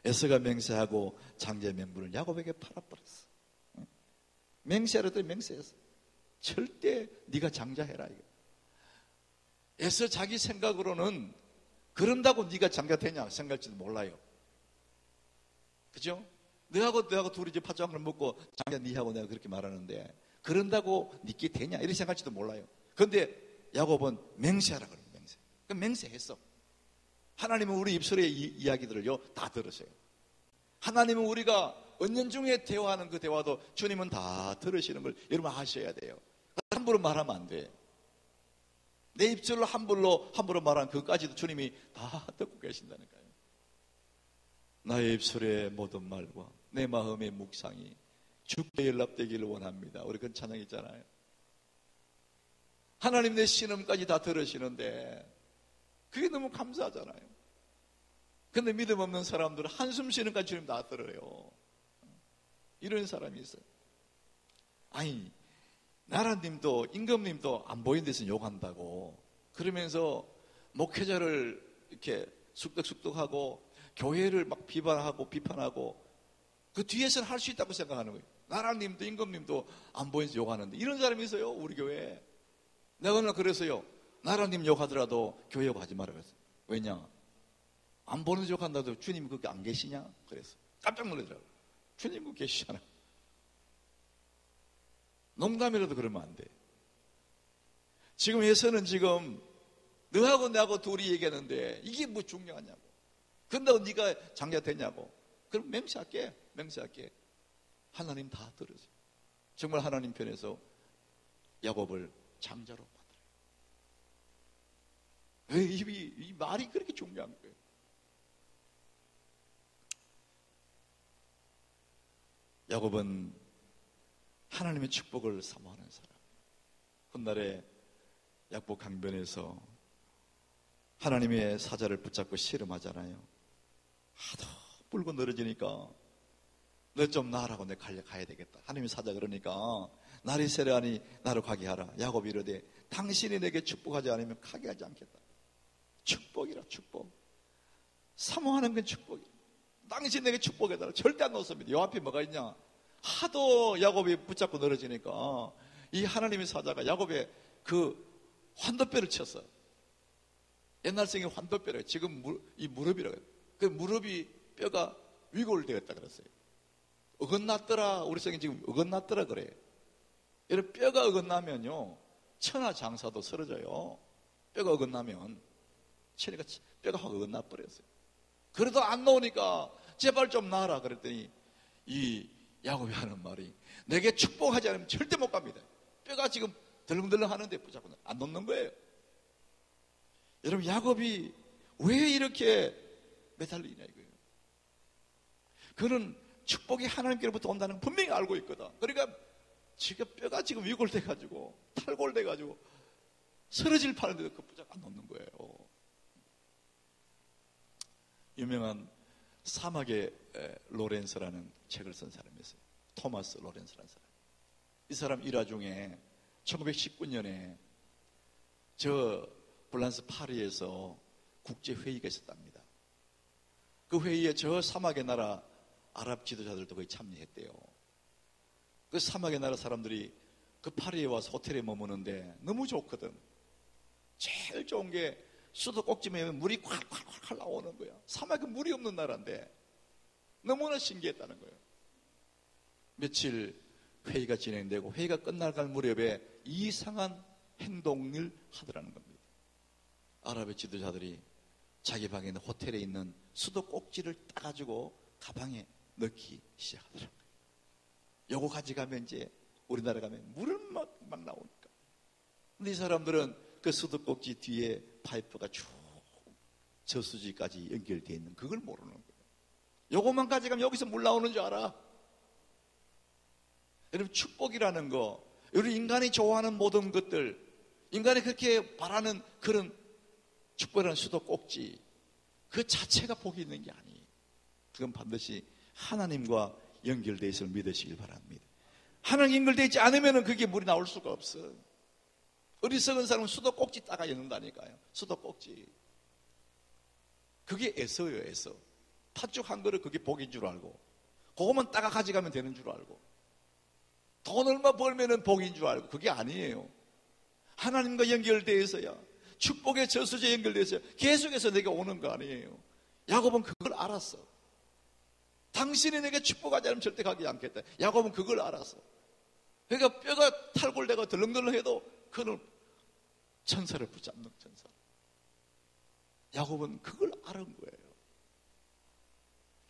에서가 맹세하고 장자의 명분을 야곱에게 팔아버렸어. 맹세하라더니 맹세했어. 절대 네가 장자해라 이거. 에서 자기 생각으로는 그런다고 네가 장자 되냐 생각할지도 몰라요. 그죠? 너하고 둘이 이제 팥죽 한 그릇 먹고 장자 니하고 내가 그렇게 말하는데 그런다고 네게 되냐 이렇게 생각할지도 몰라요. 그런데 야곱은 맹세하라 그래요. 맹세. 그럼 맹세했어. 하나님은 우리 입술의 이야기들을요 다 들으세요. 하나님은 우리가 은연중에 대화하는 그 대화도 주님은 다 들으시는 걸 여러분 아셔야 돼요. 함부로 말하면 안 돼. 내 입술로 함부로 말하는 그것까지도 주님이 다 듣고 계신다니까요. 나의 입술의 모든 말과 내 마음의 묵상이 주께 연락되기를 원합니다. 우리 그런 찬양 있잖아요. 하나님 내 신음까지 다 들으시는데 그게 너무 감사하잖아요. 근데 믿음 없는 사람들은 한숨 쉬는까지 주님 다 들어요. 이런 사람이 있어요. 아니, 나라님도 임금님도 안 보이는 데서 욕한다고 그러면서 목회자를 이렇게 쑥덕쑥덕하고 교회를 막 비판하고 그 뒤에서는 할 수 있다고 생각하는 거예요. 나라님도 임금님도 안 보이는 데서 욕하는데 이런 사람이 있어요. 우리 교회에. 내가 오늘 그래서요, 나라님 욕하더라도 교회 욕하지 말라 그랬어요. 왜냐? 안 보는 데서 욕한다도 주님 거기 안 계시냐? 그래서 깜짝 놀라더라고요. 주님 거기 계시잖아. 농담이라도 그러면 안 돼. 지금 예서는 지금 너하고 나하고 둘이 얘기하는데 이게 뭐 중요하냐고. 그런다고 네가 장자 되냐고. 그럼 맹세할게. 하나님 다 들으세요. 정말 하나님 편에서 야곱을 장자로 만들어요. 왜 이 말이 그렇게 중요한 거예요? 야곱은 하나님의 축복을 사모하는 사람. 훗날에 약복 강변에서 하나님의 사자를 붙잡고 씨름하잖아요. 하도 불고 늘어지니까 너 좀 나라고 내가 가야 되겠다. 하나님의 사자 그러니까 날이 세려하니 나로 가게 하라. 야곱이 이르되 당신이 내게 축복하지 않으면 가게 하지 않겠다. 축복이라 축복. 사모하는 건 축복이야. 당신 내게 축복해달라. 절대 안 놓습니다. 요 앞에 뭐가 있냐? 하도 야곱이 붙잡고 늘어지니까 이 하나님의 사자가 야곱의 그 환도뼈를 쳤어. 옛날 생에 환도뼈래요. 지금 이 무릎이라고 해요. 그 무릎이 뼈가 위골되었다 그랬어요. 어긋났더라. 우리 생에 지금 어긋났더라 그래요. 이런 뼈가 어긋나면요 천하장사도 쓰러져요. 뼈가 어긋나면 체리가 뼈가 확 어긋나 버렸어요. 그래도 안 나오니까 제발 좀 나아라 그랬더니 이 야곱이 하는 말이 내게 축복하지 않으면 절대 못 갑니다. 뼈가 지금 덜렁덜렁 하는데 붙잡고 안 놓는 거예요. 여러분 야곱이 왜 이렇게 매달리냐 이거예요. 그는 축복이 하나님께로부터 온다는 걸 분명히 알고 있거든. 그러니까 지금 뼈가 지금 위골돼가지고 탈골돼가지고 쓰러질 판인데도 그 붙잡고 안 놓는 거예요. 유명한 사막의 로렌스라는 책을 쓴 사람이 있어요. 토마스 로렌스라는 사람. 이 사람 일화 중에 1919년에 저 프랑스 파리에서 국제회의가 있었답니다. 그 회의에 저 사막의 나라 아랍 지도자들도 거의 참여했대요. 그 사막의 나라 사람들이 그 파리에 와서 호텔에 머무는데 너무 좋거든. 제일 좋은 게 수도 꼭지면 물이 콸콸콸 나오는 거야. 사막은 물이 없는 나라인데 너무나 신기했다는 거예요. 며칠 회의가 진행되고 회의가 끝나갈 무렵에 이상한 행동을 하더라는 겁니다. 아랍의 지도자들이 자기 방에 있는 호텔에 있는 수도 꼭지를 따가지고 가방에 넣기 시작하더라고요. 요거 가져가면 이제 우리나라 가면 물은 막 나오니까. 근데 이 사람들은 그 수도 꼭지 뒤에 파이프가 쭉 저수지까지 연결되어 있는 그걸 모르는 거예요. 요것만 가져가면 여기서 물 나오는 줄 알아. 여러분 축복이라는 거 우리 인간이 좋아하는 모든 것들, 인간이 그렇게 바라는 그런 축복이라는 수도꼭지, 그 자체가 복이 있는 게 아니에요. 그건 반드시 하나님과 연결되어 있음을 믿으시길 바랍니다. 하나님 연결되어 있지 않으면 그게 물이 나올 수가 없어. 어리석은 사람은 수도꼭지 따가 엮는다니까요. 수도꼭지. 그게 애서예요, 애서. 팥죽 한 그릇 그게 복인 줄 알고, 그거만 따가 가져가면 되는 줄 알고, 돈 얼마 벌면은 복인 줄 알고, 그게 아니에요. 하나님과 연결되어 있어야, 축복의 저수지에 연결되어 있어야 계속해서 내게 오는 거 아니에요. 야곱은 그걸 알았어. 당신이 내게 축복하지 않으면 절대 가지 않겠다. 야곱은 그걸 알았어. 그러니까 뼈가 탈골되고 덜렁덜렁해도 그는 천사를 붙잡는 천사. 야곱은 그걸 알은 거예요.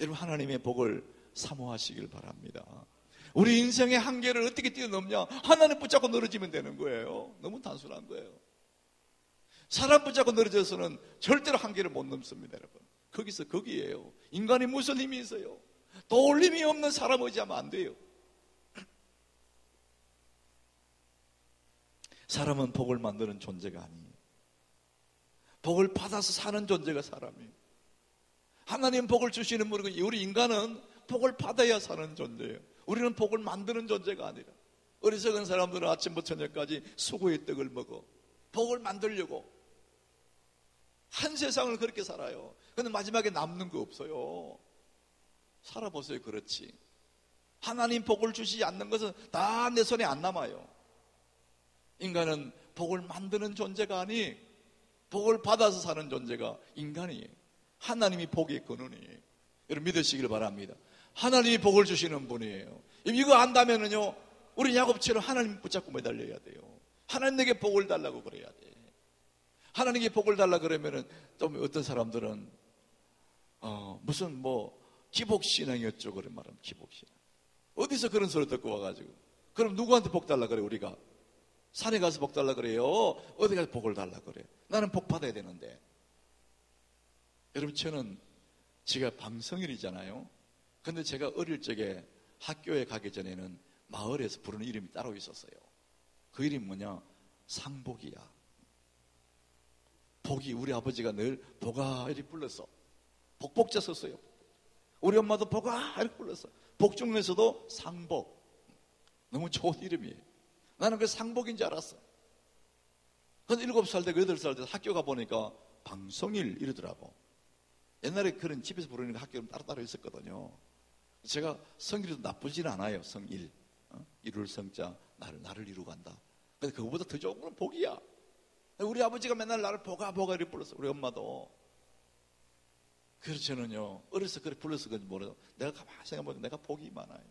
여러분, 하나님의 복을 사모하시길 바랍니다. 우리 인생의 한계를 어떻게 뛰어넘냐? 하나님 붙잡고 늘어지면 되는 거예요. 너무 단순한 거예요. 사람 붙잡고 늘어져서는 절대로 한계를 못 넘습니다, 여러분. 거기서 거기에요. 인간이 무슨 힘이 있어요? 도울림이 없는 사람 의지하면 안 돼요. 사람은 복을 만드는 존재가 아니에요. 복을 받아서 사는 존재가 사람이에요. 하나님 복을 주시는 분이고, 우리 인간은 복을 받아야 사는 존재예요. 우리는 복을 만드는 존재가 아니라, 어리석은 사람들은 아침부터 저녁까지 수고의 떡을 먹어 복을 만들려고 한 세상을 그렇게 살아요. 그런데 마지막에 남는 거 없어요. 살아보세요. 그렇지. 하나님 복을 주시지 않는 것은 다 내 손에 안 남아요. 인간은 복을 만드는 존재가 아니, 복을 받아서 사는 존재가 인간이에요. 하나님이 복의 근원이에요. 여러분, 믿으시길 바랍니다. 하나님이 복을 주시는 분이에요. 이거 안다면은요, 우리 야곱처럼 하나님 붙잡고 매달려야 돼요. 하나님 내게 복을 달라고 그래야 돼. 하나님께 복을 달라 그러면은 또 어떤 사람들은 무슨 기복신앙이었죠. 그런 말은 기복신앙. 어디서 그런 소리 듣고 와가지고, 그럼 누구한테 복 달라 그래? 우리가 산에 가서 복 달라 그래요? 어디 가서 복을 달라 그래? 나는 복 받아야 되는데. 여러분, 저는 제가 방성일이잖아요. 근데 제가 어릴 적에 학교에 가기 전에는 마을에서 부르는 이름이 따로 있었어요. 그 이름이 뭐냐? 상복이야. 복이, 우리 아버지가 늘 복아 이렇게 불렀어. 복복자 썼어요. 우리 엄마도 복아 이렇게 불렀어. 복 중에서도 상복. 너무 좋은 이름이에요. 나는 그 상복인 줄 알았어. 근데 7살 되고 8살 돼서 학교 가보니까 방성일 이러더라고. 옛날에 그런 집에서 부르는 학교는 따로따로 있었거든요. 제가 성일이 나쁘지는 않아요. 성일. 이룰 성자, 나를 이루고 간다. 근데 그거보다 더 좋은 건 복이야. 우리 아버지가 맨날 나를 복아 이렇게 불렀어. 우리 엄마도. 그래서 저는요, 어려서 그렇게 불러서 그런지 모르겠어. 내가 가만히 생각해보니까 내가 복이 많아요.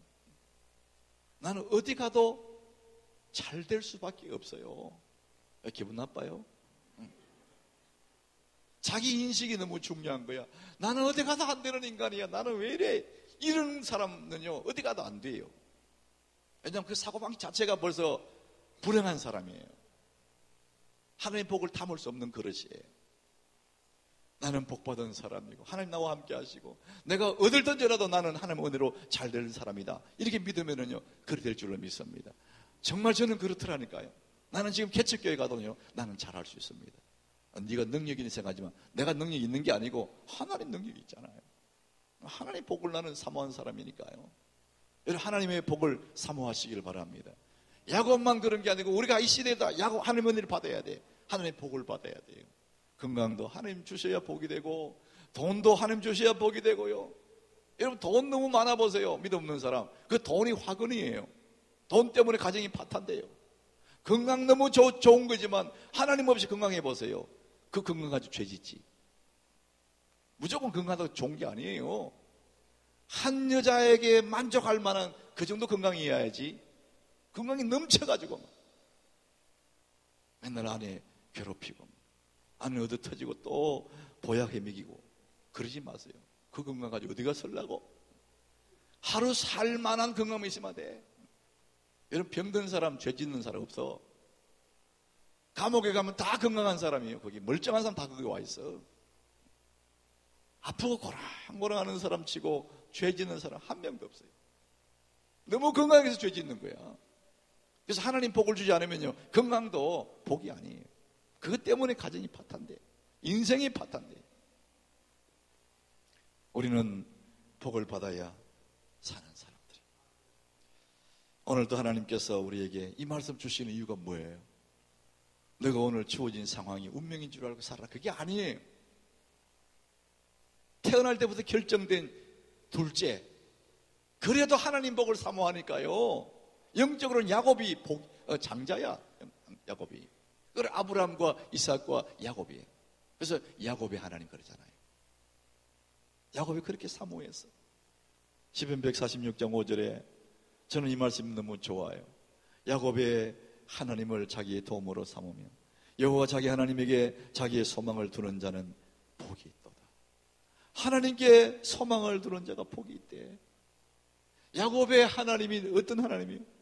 나는 어디 가도 잘 될 수밖에 없어요. 기분 나빠요? 자기 인식이 너무 중요한 거야. 나는 어디 가도 안 되는 인간이야. 나는 왜 이래? 이런 사람은요, 어디 가도 안 돼요. 왜냐하면 그 사고방식 자체가 벌써 불행한 사람이에요. 하나님의 복을 담을 수 없는 그릇이에요. 나는 복받은 사람이고 하나님 나와 함께 하시고 내가 어딜 던져라도 나는 하나님의 은혜로 잘 되는 사람이다. 이렇게 믿으면은요, 그렇게 될 줄로 믿습니다. 정말 저는 그렇더라니까요. 나는 지금 개척교회 가도요, 나는 잘할 수 있습니다. 네가 능력이 있는 생각하지만 내가 능력이 있는 게 아니고 하나님 능력이 있잖아요. 하나님의 복을 나는 사모하는 사람이니까요. 여러분, 하나님의 복을 사모하시길 바랍니다. 야곱만 그런 게 아니고 우리가 이 시대에다 야곱 하나님의 은혜를 받아야 돼. 하나님의 복을 받아야 돼요. 건강도 하나님 주셔야 복이 되고, 돈도 하나님 주셔야 복이 되고요. 여러분, 돈 너무 많아 보세요. 믿음 없는 사람. 그 돈이 화근이에요. 돈 때문에 가정이 파탄돼요. 건강 너무 좋은 거지만 하나님 없이 건강해 보세요. 그 건강 가지고 죄 짓지. 무조건 건강하다고 좋은 게 아니에요. 한 여자에게 만족할 만한 그 정도 건강이어야지. 건강이 넘쳐가지고 맨날 아내 괴롭히고 아내 얻어 터지고 또 보약해 먹이고 그러지 마세요. 그 건강 가지고 어디가 설라고? 하루 살만한 건강만 있으면 돼. 여러분, 병든 사람, 죄 짓는 사람 없어. 감옥에 가면 다 건강한 사람이에요. 거기 멀쩡한 사람 다 거기 와 있어. 아프고 고랑고랑하는 사람 치고 죄 짓는 사람 한 명도 없어요. 너무 건강해서 죄 짓는 거야. 그래서 하나님 복을 주지 않으면요, 건강도 복이 아니에요. 그것 때문에 가정이 파탄돼, 인생이 파탄돼. 우리는 복을 받아야 사는 사람들이. 오늘도 하나님께서 우리에게 이 말씀 주시는 이유가 뭐예요? 너가 오늘 주어진 상황이 운명인 줄 알고 살아라, 그게 아니에요. 태어날 때부터 결정된 둘째, 그래도 하나님 복을 사모하니까요, 영적으로는 야곱이 장자야. 야곱이. 그래, 아브라함과 이삭과 야곱이에요. 그래서 야곱이 하나님 그러잖아요. 야곱이 그렇게 사모했어. 시편 146장 5절에 저는 이 말씀 너무 좋아요. 야곱의 하나님을 자기의 도움으로 삼으며 여호와 자기 하나님에게 자기의 소망을 두는 자는 복이 있도다. 하나님께 소망을 두는 자가 복이 있대. 야곱의 하나님이 어떤 하나님이에요?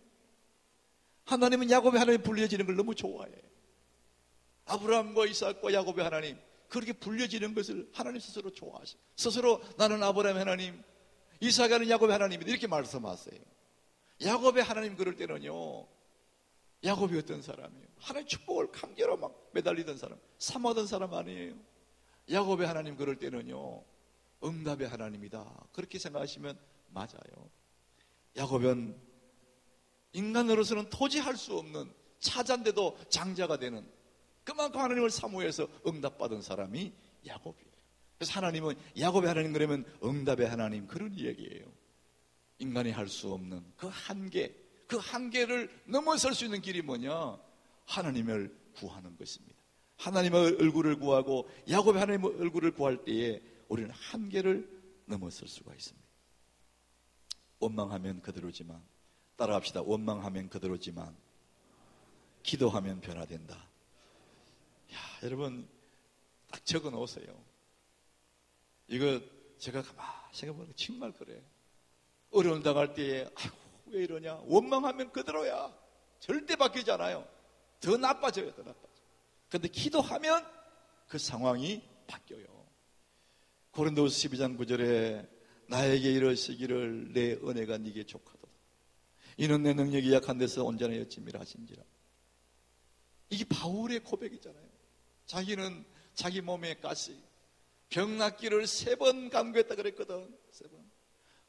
하나님은 야곱의 하나님 불려지는 걸 너무 좋아해. 아브라함과 이삭과 야곱의 하나님, 그렇게 불려지는 것을 하나님 스스로 좋아하셔. 스스로 나는 아브라함의 하나님, 이삭은 야곱의 하나님이다, 이렇게 말씀하세요. 야곱의 하나님 그럴 때는요, 야곱이 어떤 사람이에요? 하나님의 축복을 강제로 막 매달리던 사람, 삼하던 사람 아니에요. 야곱의 하나님 그럴 때는요, 응답의 하나님이다, 그렇게 생각하시면 맞아요. 야곱은 인간으로서는 토지할 수 없는 차자인데도 장자가 되는, 그만큼 하나님을 사모해서 응답받은 사람이 야곱이에요. 그래서 하나님은 야곱의 하나님 그러면 응답의 하나님, 그런 이야기예요. 인간이 할 수 없는 그 한계, 그 한계를 넘어설 수 있는 길이 뭐냐? 하나님을 구하는 것입니다. 하나님의 얼굴을 구하고 야곱의 하나님의 얼굴을 구할 때에 우리는 한계를 넘어설 수가 있습니다. 원망하면 그대로지만, 따라합시다. 원망하면 그대로지만 기도하면 변화된다. 야, 여러분 딱 적어 놓으세요. 이거 제가 가만히 생각해보니까 정말 그래. 어려움 당할 때에 아이고 왜 이러냐, 원망하면 그대로야. 절대 바뀌지 않아요. 더 나빠져요. 더 나빠져. 그런데 기도하면 그 상황이 바뀌어요. 고린도후서 12장 9절에 나에게 이러시기를 내 은혜가 네게 족하도다. 이는 내 능력이 약한 데서 온전히 여짐이라 하신지라. 이게 바울의 고백이잖아요. 자기는 자기 몸에 가시, 병 낫기를 3번 간구했다 그랬거든. 3번.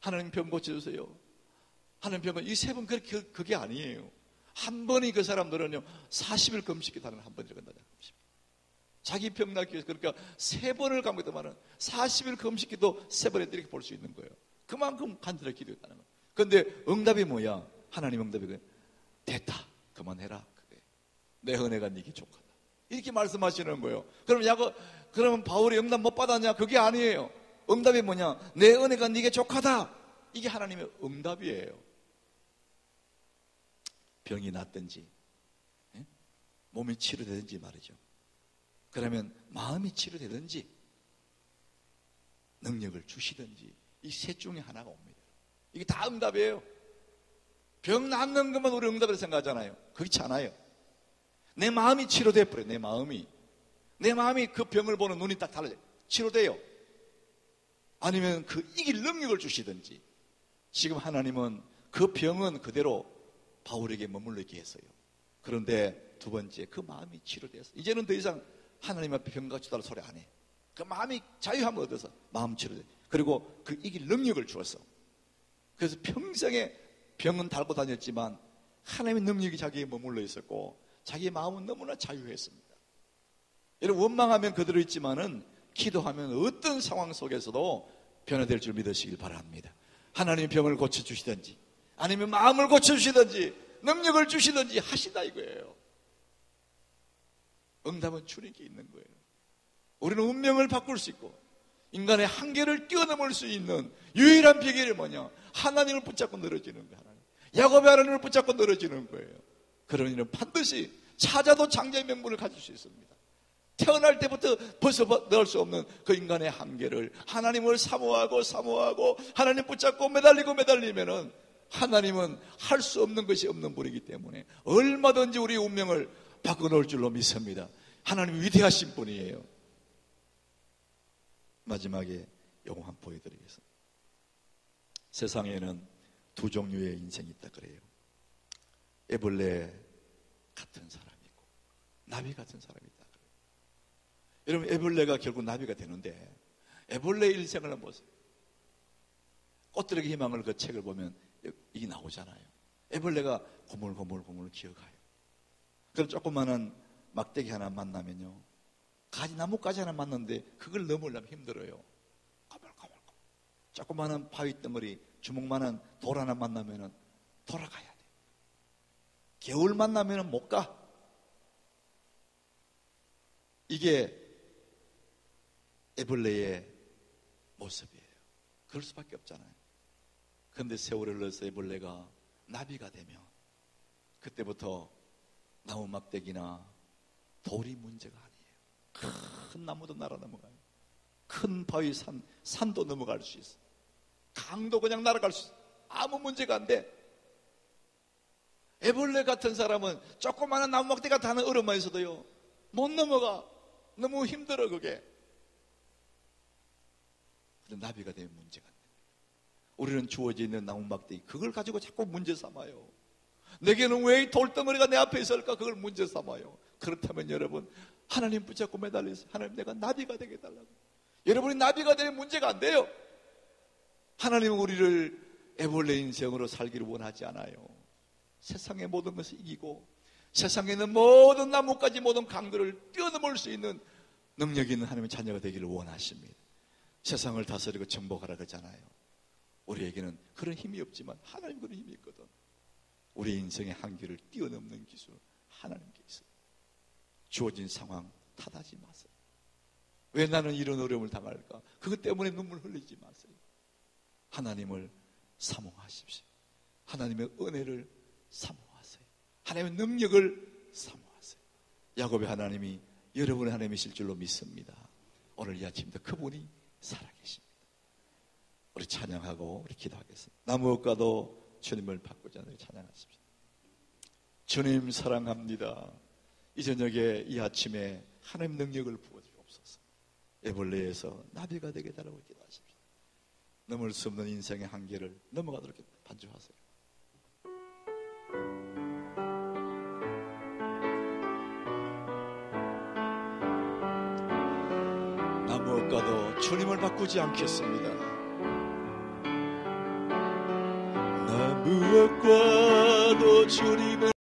하나님 병 고쳐주세요. 하나님 병 고쳐주세요. 이 3번 그게 아니에요. 한 번이 그 사람들은요 40일 금식기다는 한 번이 간다. 자기 병 낫기 위해서 그러니까 3번을 간구했다면 40일 금식기도 3번 했다, 이렇게 볼 수 있는 거예요. 그만큼 간절히 기도했다는 거예요. 그런데 응답이 뭐야? 하나님 응답이 그래. 됐다, 그만해라. 그래. 내 은혜가 네게 족하다, 이렇게 말씀하시는 거예요. 그러면 바울이 응답 못 받았냐? 그게 아니에요. 응답이 뭐냐? 내 은혜가 네게 족하다. 이게 하나님의 응답이에요. 병이 낫든지 몸이 치료되든지 말이죠. 그러면 마음이 치료되든지 능력을 주시든지 이 셋 중에 하나가 옵니다. 이게 다 응답이에요. 병 낫는 것만 우리 응답이라고 생각하잖아요. 그렇지 않아요. 내 마음이 치료돼 버려요. 내 마음이 그 병을 보는 눈이 딱 달라져요. 치료돼요. 아니면 그 이길 능력을 주시든지. 지금 하나님은 그 병은 그대로 바울에게 머물러 있게 했어요. 그런데 두 번째, 그 마음이 치료돼서 이제는 더 이상 하나님 앞에 병 고쳐달라는 소리 안 해. 그 마음이 자유함을 얻어서 마음 치료돼. 그리고 그 이길 능력을 주었어. 그래서 평생에 병은 달고 다녔지만 하나님의 능력이 자기에 머물러 있었고 자기의 마음은 너무나 자유했습니다. 여러분, 원망하면 그대로 있지만은 기도하면 어떤 상황 속에서도 변화될 줄 믿으시길 바랍니다. 하나님이 병을 고쳐주시든지 아니면 마음을 고쳐주시든지 능력을 주시든지 하시다 이거예요. 응답은 주님께 있는 거예요. 우리는 운명을 바꿀 수 있고 인간의 한계를 뛰어넘을 수 있는 유일한 비결이 뭐냐? 하나님을 붙잡고 늘어지는 거예요. 야곱의 하나님을 붙잡고 늘어지는 거예요. 그러니는 반드시 찾아도 장자의 명분을 가질 수 있습니다. 태어날 때부터 벗어날 수 없는 그 인간의 한계를 하나님을 사모하고 하나님 붙잡고 매달리면은 하나님은 할 수 없는 것이 없는 분이기 때문에 얼마든지 우리의 운명을 바꿔놓을 줄로 믿습니다. 하나님 위대하신 분이에요. 마지막에 요거 한번 보여드리겠습니다. 세상에는 두 종류의 인생이 있다 그래요. 애벌레 같은 사람이 있고 나비 같은 사람이 있다. 여러분, 애벌레가 결국 나비가 되는데 애벌레의 일생을 한번 보세요. 꽃들에게 희망을 그 책을 보면 이게 나오잖아요. 애벌레가 고물고물 기어가요. 그럼 조그마한 막대기 하나 만나면요, 나뭇가지 하나 만났는데 그걸 넘으려면 힘들어요. 고물고물. 조그마한 바위 덩어리, 주먹만한 돌 하나 만나면 돌아가야 돼. 겨울 만나면 못 가. 이게 애벌레의 모습이에요. 그럴 수밖에 없잖아요. 그런데 세월을 흘러서 애벌레가 나비가 되면 그때부터 나무 막대기나 돌이 문제가 아니에요. 큰 나무도 날아 넘어가요. 큰 바위 산도 넘어갈 수 있어. 강도 그냥 날아갈 수 있어. 아무 문제가 안 돼. 애벌레 같은 사람은 조그마한 나무 막대기 같은 하는 얼음만 있어도요, 못 넘어가. 너무 힘들어 그게. 근데 나비가 되면 문제가 안 돼. 우리는 주어져 있는 나무 막대기, 그걸 가지고 자꾸 문제 삼아요. 내게는 왜 이 돌덩어리가 내 앞에 있을까? 그걸 문제 삼아요. 그렇다면 여러분, 하나님 붙잡고 매달려 있어요. 하나님, 내가 나비가 되게 해달라고. 여러분이 나비가 되면 문제가 안 돼요. 하나님은 우리를 애벌레 인생으로 살기를 원하지 않아요. 세상의 모든 것을 이기고 세상에 있는 모든 나무까지 모든 강들을 뛰어넘을 수 있는 능력이 있는 하나님의 자녀가 되기를 원하십니다. 세상을 다스리고 정복하라 그러잖아요. 우리에게는 그런 힘이 없지만 하나님 그런 힘이 있거든. 우리 인생의 한계를 뛰어넘는 기술 하나님께 있어요. 주어진 상황 탓하지 마세요. 왜 나는 이런 어려움을 당할까? 그것 때문에 눈물 흘리지 마세요. 하나님을 사모하십시오. 하나님의 은혜를 사모하세요. 하나님의 능력을 사모하세요. 야곱의 하나님이 여러분의 하나님이실 줄로 믿습니다. 오늘 이 아침도 그분이 살아계십니다. 우리 찬양하고 우리 기도하겠습니다. 나무엇과도 주님을 바꾸지 않는 찬양하십시오. 주님 사랑합니다. 이 저녁에 이 아침에 하나님 능력을 부어주옵소서. 애벌레에서 나비가 되게 달라고 기도하십시오. 넘을 수 없는 인생의 한계를 넘어가도록 반주하세요. 나무엇과도 주님을 바꾸지 않겠습니다. 나무엇과도 주님을